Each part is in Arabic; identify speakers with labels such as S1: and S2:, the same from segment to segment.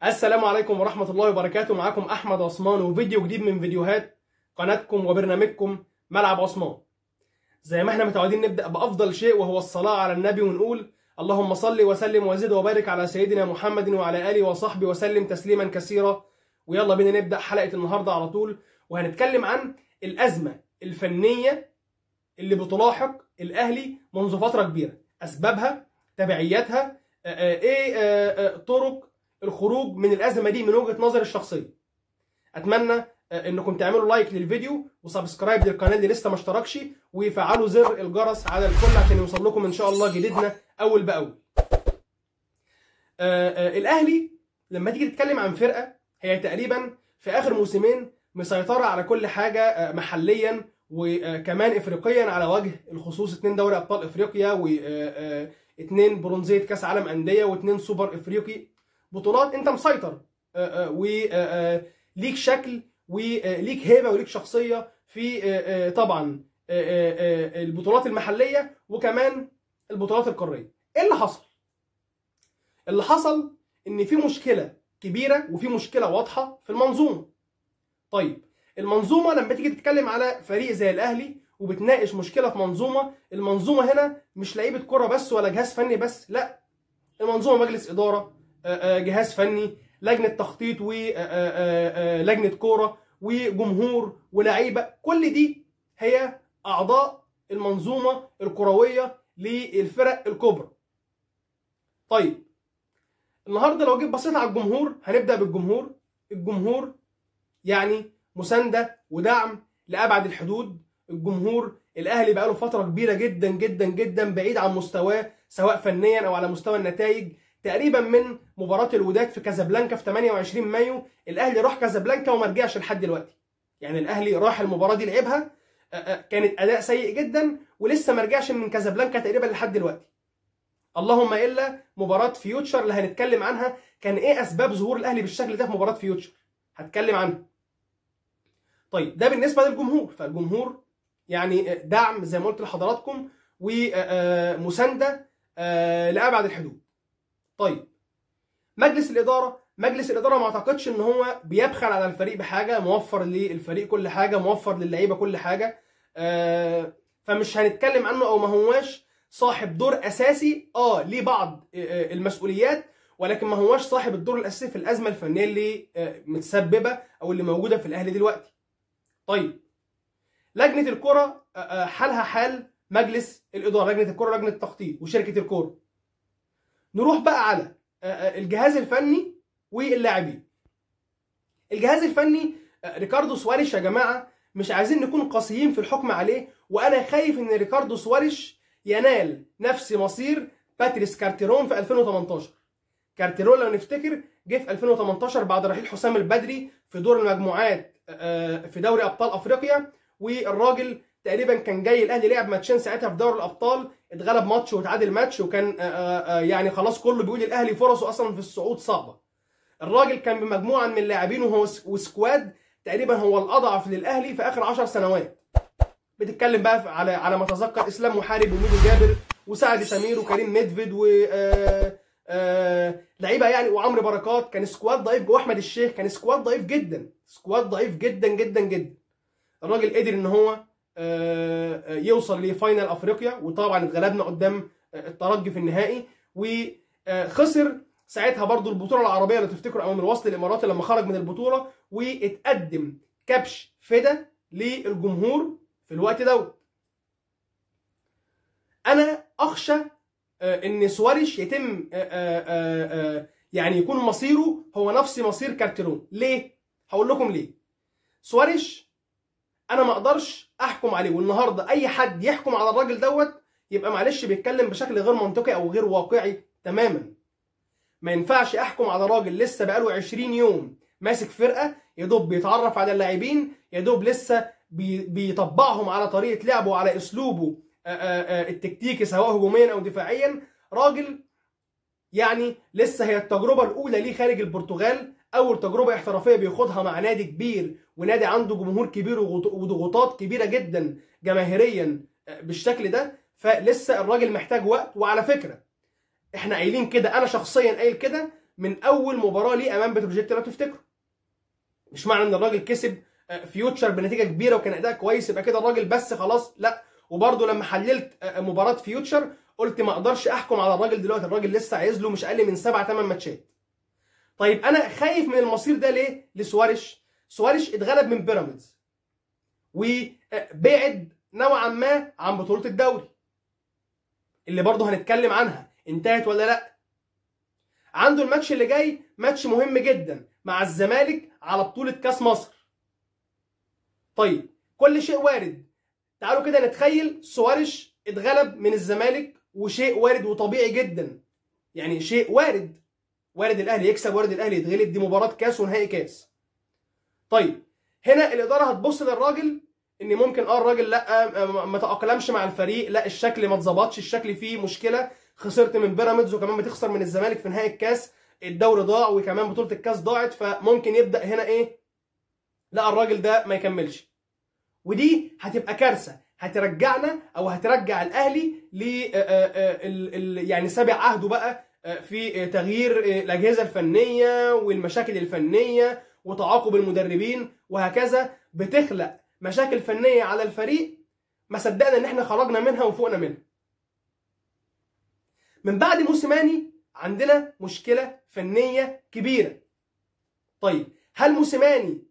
S1: السلام عليكم ورحمة الله وبركاته. معاكم أحمد عثمان وفيديو جديد من فيديوهات قناتكم وبرنامجكم ملعب عثمان. زي ما احنا متعودين نبدأ بأفضل شيء وهو الصلاة على النبي، ونقول اللهم صل وسلم وزد وبارك على سيدنا محمد وعلى آله وصحبه وسلم تسليما كثيرا. ويلا بينا نبدأ حلقة النهاردة على طول، وهنتكلم عن الأزمة الفنية اللي بتلاحق الأهلي منذ فترة كبيرة، أسبابها، تبعياتها، طرق الخروج من الأزمة دي من وجهة نظري الشخصية. أتمنى انكم تعملوا لايك للفيديو وسبسكرايب للقناه اللي لسه ما اشتركش، ويفعلوا زر الجرس على الكل عشان يوصل لكم ان شاء الله جديدنا اول باول. الاهلي لما تيجي تتكلم عن فرقه هي تقريبا في اخر موسمين مسيطره على كل حاجه محليا وكمان افريقيا، على وجه الخصوص 2 دوري ابطال افريقيا و2 برونزيه كاس عالم انديه و2 سوبر افريقي. بطولات انت مسيطر وليك شكل وليك هيبه وليك شخصيه في طبعا البطولات المحليه وكمان البطولات القاريه. ايه اللي حصل؟ اللي حصل ان في مشكله كبيره وفي مشكله واضحه في المنظومه. طيب المنظومه لما تيجي تتكلم على فريق زي الاهلي وبتناقش مشكله في منظومه، المنظومه هنا مش لعيبه كره بس ولا جهاز فني بس، لا، المنظومه مجلس اداره، جهاز فني، لجنه تخطيط ولجنه كوره وجمهور ولاعيبه، كل دي هي اعضاء المنظومه الكرويه للفرق الكبرى. طيب النهارده لو جيت بصيت على الجمهور، هنبدا بالجمهور. الجمهور يعني مسانده ودعم لابعد الحدود. الجمهور الاهلي بقاله فتره كبيره جدا جدا جدا بعيد عن مستواه سواء فنيا او على مستوى النتائج. تقريبا من مباراه الوداد في كازابلانكا في 28 مايو الاهلي راح كازابلانكا وما رجعش لحد دلوقتي. يعني الاهلي راح المباراه دي لعبها، كانت اداء سيء جدا ولسه ما رجعش من كازابلانكا تقريبا لحد دلوقتي. اللهم الا مباراه فيوتشر اللي هنتكلم عنها، كان ايه اسباب ظهور الاهلي بالشكل ده في مباراه فيوتشر، هتكلم عنها. طيب ده بالنسبه للجمهور، فالجمهور يعني دعم زي ما قلت لحضراتكم ومسانده لابعد الحدود. طيب مجلس الاداره ما اعتقدش ان هو بيبخل على الفريق بحاجه، موفر للفريق كل حاجه، موفر للعيبه كل حاجه، فمش هنتكلم عنه، او ما هواش صاحب دور اساسي، ليه بعض المسؤوليات، ولكن ما هواش صاحب الدور الاساسي في الازمه الفنيه اللي متسببه او اللي موجوده في الاهلي دلوقتي. طيب لجنه الكره حالها حال مجلس الاداره، لجنه الكره، لجنه التخطيط وشركه الكوره. نروح بقى على الجهاز الفني واللاعبين. الجهاز الفني ريكاردو سواريش يا جماعه، مش عايزين نكون قاسيين في الحكم عليه، وانا خايف ان ريكاردو سواريش ينال نفس مصير باتريس كارتيرون في 2018. كارتيرون لو نفتكر جه في 2018 بعد رحيل حسام البدري في دور المجموعات في دوري ابطال افريقيا، والراجل تقريبا كان جاي الاهلي لعب ماتشين ساعتها في دوري الابطال، اتغلب ماتش وتعادل ماتش، وكان يعني خلاص كله بيقول الاهلي فرصه اصلا في الصعود صعبه. الراجل كان بمجموعه من اللاعبين وهو وسكواد تقريبا هو الاضعف للاهلي في اخر 10 سنوات. بتتكلم بقى على ما اتذكر اسلام محارب وميدو جابر وسعد سمير وكريم ميدفيد و لعيبه يعني، وعمرو بركات. كان سكواد ضعيف جوه، احمد الشيخ كان سكواد ضعيف جدا، سكواد ضعيف جدا جدا جدا. الراجل قدر ان هو يوصل لفاينل افريقيا، وطبعا اتغلبنا قدام الترجي في النهائي، وخسر ساعتها برضو البطوله العربيه لو تفتكروا امام الوصل الاماراتي لما خرج من البطوله، واتقدم كبش فدا للجمهور في الوقت دوت. انا اخشى ان سواريش يتم يعني يكون مصيره هو نفس مصير كارتيرون. ليه؟ هقول لكم ليه. سواريش انا ما اقدرش احكم عليه، والنهارده اي حد يحكم على الراجل دوت يبقى معلش بيتكلم بشكل غير منطقي او غير واقعي تماما. ما ينفعش احكم على راجل لسه بقاله 20 يوم ماسك فرقه، يا دوب بيتعرف على اللاعبين، يا دوب لسه بيطبعهم على طريقه لعبه وعلى اسلوبه التكتيكي سواء هجوميا او دفاعيا. راجل يعني لسه هي التجربه الاولى ليه خارج البرتغال، اول تجربه احترافيه بياخدها مع نادي كبير ونادي عنده جمهور كبير وضغوطات كبيره جدا جماهيريا بالشكل ده، فلسه الراجل محتاج وقت. وعلى فكره احنا قايلين كده، انا شخصيا قايل كده من اول مباراه ليه امام بتروجيت لو تفتكروا. مش معنى ان الراجل كسب فيوتشر بنتيجه كبيره وكان اداء كويس يبقى كده الراجل بس خلاص، لا. وبرده لما حللت مباراه فيوتشر قلت ما اقدرش احكم على الراجل دلوقتي، الراجل لسه عايز له مش اقل من 7 8 ماتشات. طيب انا خايف من المصير ده ليه؟ لسواريش. سواريش اتغلب من بيراميدز وبعد نوعا ما عن بطوله الدوري اللي برضه هنتكلم عنها انتهت ولا لا. عنده الماتش اللي جاي ماتش مهم جدا مع الزمالك على بطوله كاس مصر. طيب كل شيء وارد. تعالوا كده نتخيل سواريش اتغلب من الزمالك، وشيء وارد وطبيعي جدا، يعني شيء وارد. وارد الاهلي يكسب، وارد الاهلي يتغلب، دي مباراه كاس ونهائي كاس. طيب هنا الاداره هتبص للراجل ان ممكن الراجل لا ما تاقلمش مع الفريق، لا الشكل ما اتظبطش، الشكل فيه مشكله، خسرت من بيراميدز وكمان بتخسر من الزمالك في نهائي الكاس، الدوري ضاع وكمان بطوله الكاس ضاعت، فممكن يبدا هنا ايه؟ لا الراجل ده ما يكملش. ودي هتبقى كارثه، هترجعنا او هترجع الاهلي ل يعني سابع عهده بقى في تغيير الاجهزه الفنيه والمشاكل الفنيه وتعاقب المدربين وهكذا، بتخلق مشاكل فنيه على الفريق ما صدقنا ان احنا خرجنا منها وفوقنا منها. من بعد موسيماني عندنا مشكله فنيه كبيره. طيب هل موسيماني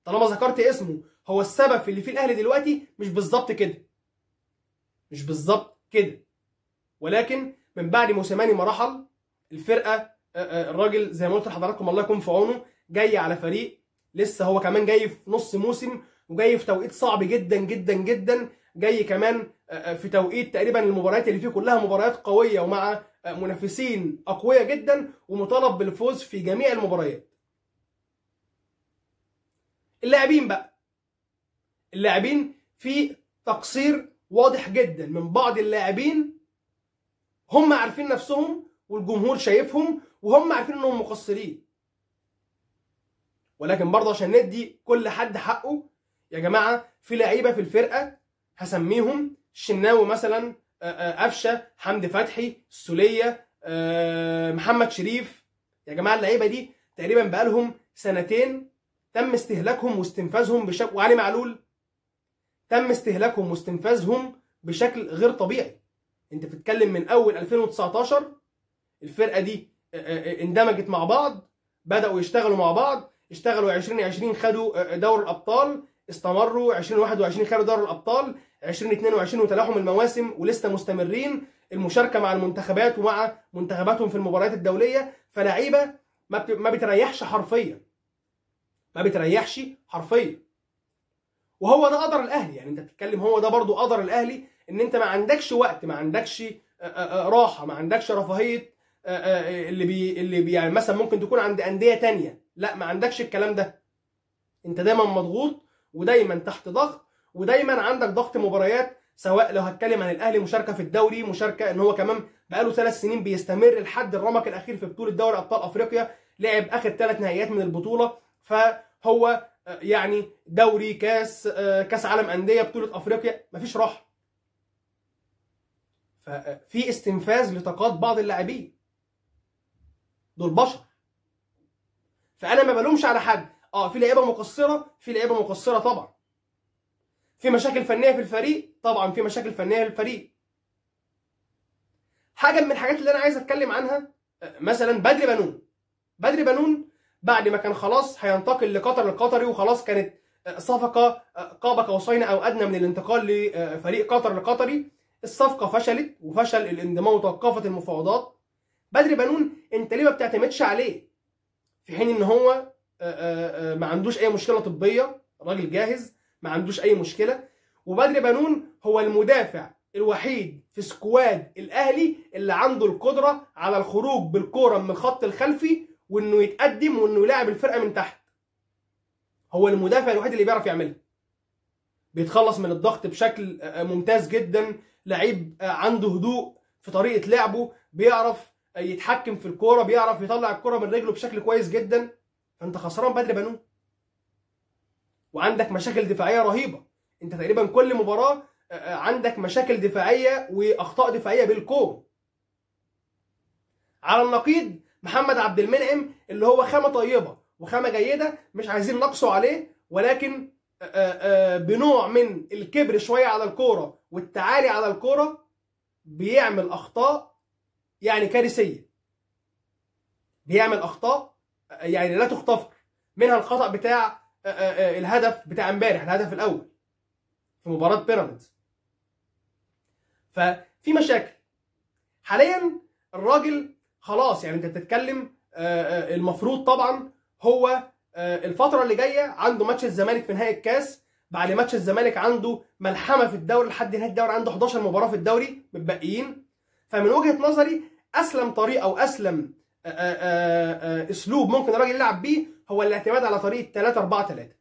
S1: طالما ذكرت اسمه هو السبب في اللي فيه الاهلي دلوقتي؟ مش بالظبط كده، مش بالظبط كده. ولكن من بعد موسيماني ما رحل الفرقه، الراجل زي ما قلت لحضراتكم الله يكون في عونه، جاي على فريق لسه هو كمان جاي في نص موسم، وجاي في توقيت صعب جدا جدا جدا، جاي كمان في توقيت تقريبا المباريات اللي فيه كلها مباريات قويه ومع منافسين اقوياء جدا، ومطالب بالفوز في جميع المباريات. اللاعبين بقى، اللاعبين في تقصير واضح جدا من بعض اللاعبين، هم عارفين نفسهم والجمهور شايفهم وهم عارفين انهم مقصرين. ولكن برضه عشان ندي كل حد حقه يا جماعه، في لعيبه في الفرقه هسميهم الشناوي مثلا، قفشه، حمدي فتحي، السوليه، محمد شريف، يا جماعه اللعيبه دي تقريبا بقالهم سنتين تم استهلاكهم واستنفاذهم بشكل، وعلي معلول تم استهلاكهم واستنفاذهم بشكل غير طبيعي. انت بتتكلم من اول 2019 الفرقه دي اندمجت مع بعض، بداوا يشتغلوا مع بعض، اشتغلوا 2020 خدوا دوري الابطال، استمروا 2021 خدوا دوري الابطال، 2022 وتلاحم المواسم ولسه مستمرين المشاركه مع المنتخبات ومع منتخباتهم في المباريات الدوليه. فلعيبه ما بتريحش حرفيا، ما بتريحش حرفيا. وهو ده قدر الاهلي، يعني انت بتتكلم هو ده برضو قدر الاهلي، ان انت ما عندكش وقت، ما عندكش راحه، ما عندكش رفاهيه اللي بي يعني مثلا ممكن تكون عند انديه تانية، لا ما عندكش الكلام ده. انت دايما مضغوط ودايما تحت ضغط ودايما عندك ضغط مباريات، سواء لو هتكلم عن الاهلي مشاركه في الدوري، مشاركه ان هو كمان بقاله 3 سنين بيستمر لحد الرمق الاخير في بطوله دوري ابطال افريقيا، لعب اخر 3 نهائيات من البطوله، فهو يعني دوري، كاس عالم انديه، بطوله افريقيا، مفيش راحه. ففي استنفاذ لطاقات بعض اللاعبين، دول بشر، فانا ما بلومش على حد. في لعيبه مقصره، في لعيبه مقصره طبعا، في مشاكل فنيه في الفريق، طبعا في مشاكل فنيه في الفريق. حاجه من الحاجات اللي انا عايز اتكلم عنها مثلا بدري بنون بعد ما كان خلاص هينتقل لقطر القطري، وخلاص كانت صفقه قاب قوسين او ادنى من الانتقال لفريق قطر القطري، الصفقه فشلت وفشل الانضمام وتوقفت المفاوضات. بدري بنون انت ليه ما بتعتمدش عليه في حين ان هو ما عندوش اي مشكله طبيه، راجل جاهز ما عندوش اي مشكله، وبدري بنون هو المدافع الوحيد في سكواد الاهلي اللي عنده القدره على الخروج بالكوره من الخط الخلفي وانه يتقدم وانه يلاعب الفرقه من تحت. هو المدافع الوحيد اللي بيعرف يعملها، بيتخلص من الضغط بشكل ممتاز جدا، لعيب عنده هدوء في طريقه لعبه، بيعرف يتحكم في الكوره، بيعرف يطلع الكوره من رجله بشكل كويس جدا. فانت خسران بدري بنون وعندك مشاكل دفاعيه رهيبه. انت تقريبا كل مباراه عندك مشاكل دفاعيه واخطاء دفاعيه بالكوم. على النقيض محمد عبد المنعم اللي هو خامه طيبه وخامه جيده، مش عايزين نقصوا عليه، ولكن بنوع من الكبر شويه على الكوره والتعالي على الكوره بيعمل اخطاء يعني كارثيه. بيعمل اخطاء يعني لا تغتفر، منها الخطا بتاع الهدف بتاع امبارح، الهدف الاول في مباراه بيراميدز. ففي مشاكل حاليا. الراجل خلاص، يعني انت بتتكلم المفروض طبعا هو الفتره اللي جايه عنده ماتش الزمالك في نهائي الكاس، بعد ماتش الزمالك عنده ملحمه في الدوري لحد نهايه الدوري، عنده 11 مباراه في الدوري متبقيين. فمن وجهه نظري اسلم طريقه او اسلم اسلوب ممكن الراجل يلعب بيه هو الاعتماد على طريقه 3-4-3.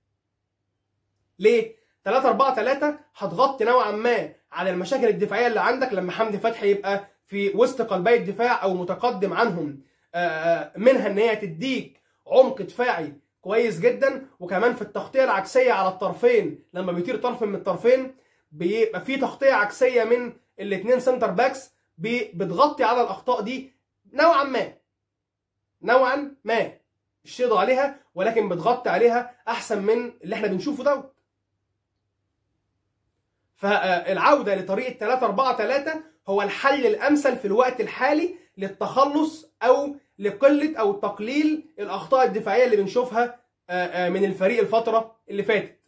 S1: ليه؟ 3-4-3 هتغطي نوعا ما على المشاكل الدفاعيه اللي عندك لما حمدي فتحي يبقى في وسط قلبي الدفاع او متقدم عنهم، منها ان هي تديك عمق دفاعي كويس جدا، وكمان في التغطيه العكسيه على الطرفين لما بيطير طرف من الطرفين بيبقى في تغطيه عكسيه من الاثنين سنتر باكس بتغطي على الاخطاء دي نوعا ما مش تقضي عليها، ولكن بتغطي عليها احسن من اللي احنا بنشوفه دوت. فالعوده لطريقه 3-4-3 هو الحل الامثل في الوقت الحالي للتخلص او لقله او تقليل الاخطاء الدفاعيه اللي بنشوفها من الفريق الفتره اللي فاتت.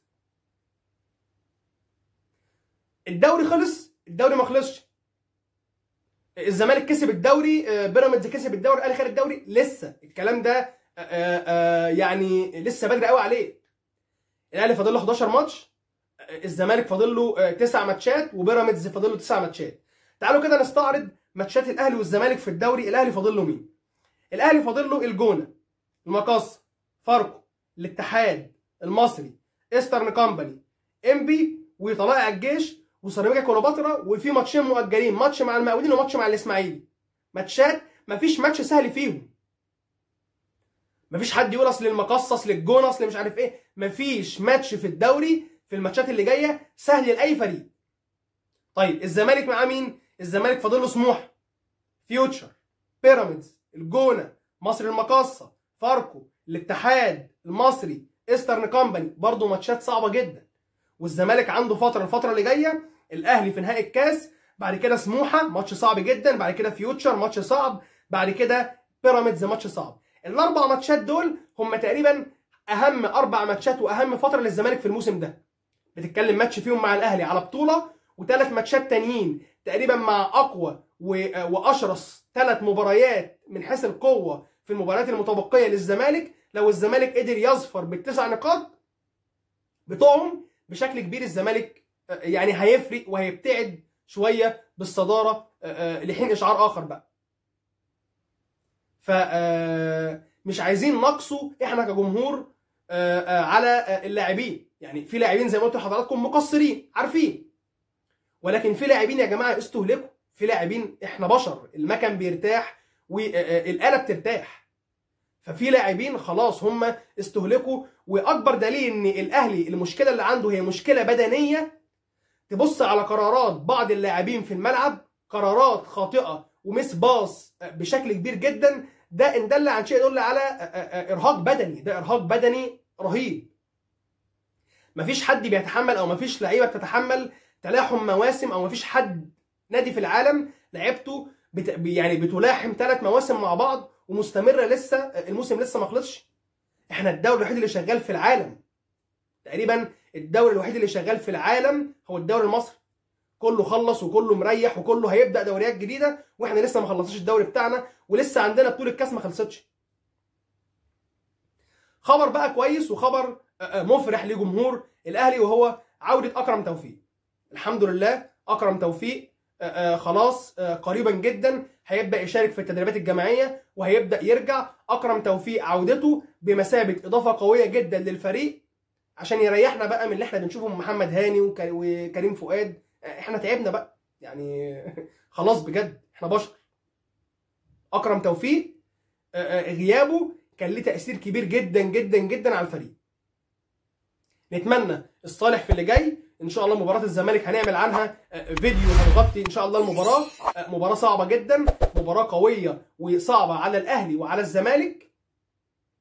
S1: الدوري خلص؟ الدوري ما خلصش. الزمالك كسب الدوري، بيراميدز كسب الدوري، الاهلي خد الدوري، لسه الكلام ده يعني لسه بدري قوي عليه. الاهلي فاضل له 11 ماتش، الزمالك فاضل له 9 ماتشات، وبيراميدز فاضل له 9 ماتشات. تعالوا كده نستعرض ماتشات الاهلي والزمالك في الدوري. الاهلي فاضل له مين؟ الاهلي فاضل له الجونه، المقصه، فاركو، الاتحاد، المصري، ايسترن كومباني، انبي، وطلائع الجيش، وسيراميكا كليوباترا، وفي ماتشين مؤجلين، ماتش مع المقاولين وماتش مع الاسماعيلي. ماتشات مفيش ماتش سهل فيهم. مفيش حد يقول اصل المقصه، اصل الجونه، اصل مش عارف ايه. مفيش ماتش في الدوري في الماتشات اللي جايه سهل لاي فريق. طيب الزمالك مع مين؟ الزمالك فاضل له سموحه، فيوتشر، بيراميدز، الجونه، مصر المقاصه، فاركو، الاتحاد، المصري، ايسترن كومباني، برضه ماتشات صعبه جدا. والزمالك عنده الفتره اللي جايه الاهلي في نهائي الكاس، بعد كده سموحه ماتش صعب جدا، بعد كده فيوتشر ماتش صعب، بعد كده بيراميدز ماتش صعب. الاربع ماتشات دول هم تقريبا اهم 4 ماتشات واهم فتره للزمالك في الموسم ده. بتتكلم ماتش فيهم مع الاهلي على بطوله، و3 ماتشات تانيين تقريبا مع اقوى واشرس 3 مباريات من حيث القوه في المباريات المتبقيه للزمالك. لو الزمالك قدر يظفر بال9 نقاط بتوعهم بشكل كبير، الزمالك يعني هيفرق وهيبتعد شويه بالصداره لحين اشعار اخر بقى. فمش عايزين نقصوا احنا كجمهور على اللاعبين. يعني في لاعبين زي ما قلت لحضراتكم مقصرين عارفين، ولكن في لاعبين يا جماعه استهلكوا. في لاعبين، احنا بشر، المكن بيرتاح والآلة بترتاح. ففي لاعبين خلاص هم استهلكوا، واكبر دليل ان الاهلي المشكله اللي عنده هي مشكله بدنيه. تبص على قرارات بعض اللاعبين في الملعب، قرارات خاطئه ومس باص بشكل كبير جدا. ده ان دل عن شيء يدل على ارهاق بدني، ده ارهاق بدني رهيب. مفيش حد بيتحمل او مفيش لعيبه بتتحمل تلاحم مواسم، او مفيش حد نادي في العالم لعيبته يعني بتلاحم 3 مواسم مع بعض ومستمره، لسه الموسم لسه ما خلصش. احنا الدوري الوحيد اللي شغال في العالم تقريبا، الدوري الوحيد اللي شغال في العالم هو الدوري المصري. كله خلص وكله مريح وكله هيبدا دوريات جديده، واحنا لسه ما خلصناش الدوري بتاعنا، ولسه عندنا بطوله الكاس ما خلصتش. خبر بقى كويس وخبر مفرح لجمهور الاهلي، وهو عوده اكرم توفيق. الحمد لله اكرم توفيق خلاص قريبا جدا هيبدا يشارك في التدريبات الجماعيه وهيبدا يرجع. اكرم توفيق عودته بمثابه اضافه قويه جدا للفريق عشان يريحنا بقى من اللي احنا بنشوفه من محمد هاني وكريم فؤاد. احنا تعبنا بقى يعني خلاص بجد احنا بشر. اكرم توفيق غيابه كان ليه تاثير كبير جدا جدا جدا على الفريق. نتمنى الصالح في اللي جاي ان شاء الله مباراه الزمالك هنعمل عنها فيديو، هنغطي ان شاء الله المباراه. مباراه صعبه جدا، مباراه قويه وصعبه على الاهلي وعلى الزمالك.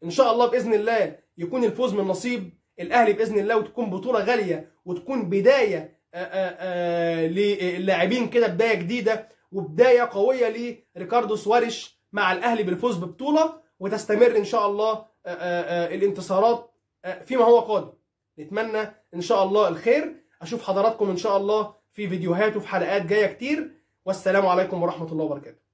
S1: ان شاء الله باذن الله يكون الفوز من نصيب الاهلي باذن الله، وتكون بطوله غاليه، وتكون بدايه للاعبين كده، بدايه جديده وبدايه قويه لريكاردو سواريش مع الاهلي بالفوز ببطوله، وتستمر ان شاء الله الانتصارات فيما هو قادم. نتمنى ان شاء الله الخير. اشوف حضراتكم ان شاء الله في فيديوهات وفي حلقات جايه كتير، والسلام عليكم ورحمه الله وبركاته.